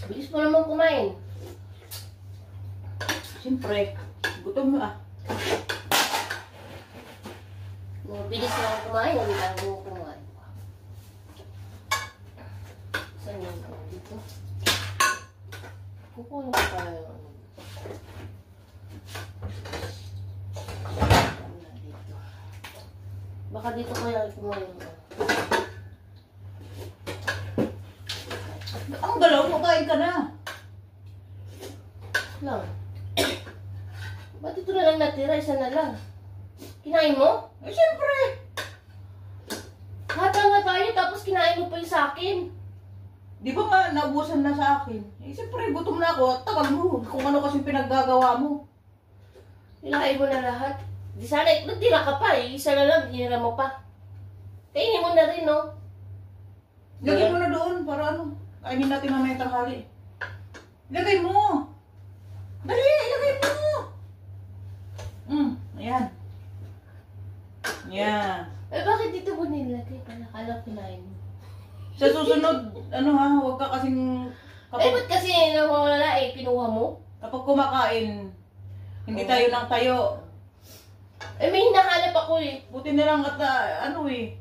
Bilis mo naman kumain. Siyempre, gutom mo ah. Bilis na ako kumain, hindi ako kumain. Saan yung dito? Kukunin ko pa yung ano. Dito. Baka dito kaya kumain mo. Ang galaw mo, kain ka na. Lang. Ba't ito na lang natira? Isa na lang. Kinain mo? Eh, siyempre. Hata nga tayo tapos kinain mo pa yung sa akin. Di ba nga, naubusan na sa akin? Eh, siyempre, gutom na ako. Tagal mo. Kung ano kasi pinaggagawa mo. Nilain mo na lahat. Di sana, nagtira ka pa eh. Isa na lang, dinira mo pa. Kainin mo na rin, no? Lagay mo na doon para ano. Kainin natin mamaya tanghali. Lagay mo. Dali, ilagay mo. Ayan. Yan. Eh, bakit dito mo nilagay? Kala kinain mo. Sa susunod, ano ha, huwag ka kasing... Eh, ba't kasi nawawala eh? Pinuha mo? Kapag kumakain, hindi tayo lang tayo. Eh, may hinahanap ako eh. Buti na lang at ano eh,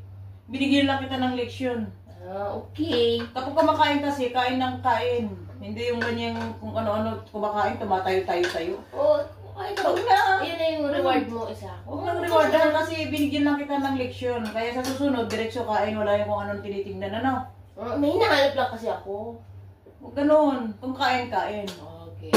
binigyan lang kita ng leksyon. Ah, okay. Kapag kumakain kasi, kain ng kain. Hindi yung ganyang kung ano-ano kumakain, tumatayo-tayo sa'yo. Oh, ay, Huwag na. Ayun na yung reward mo isa. Huwag nang rewardan kasi binigyan lang kita ng leksyon. Kaya sa susunod, diretso kain, wala yung kung anong tinitingnan, ano? May hinahanap lang kasi ako. Huwag ganun. Kung kain, kain. Okay.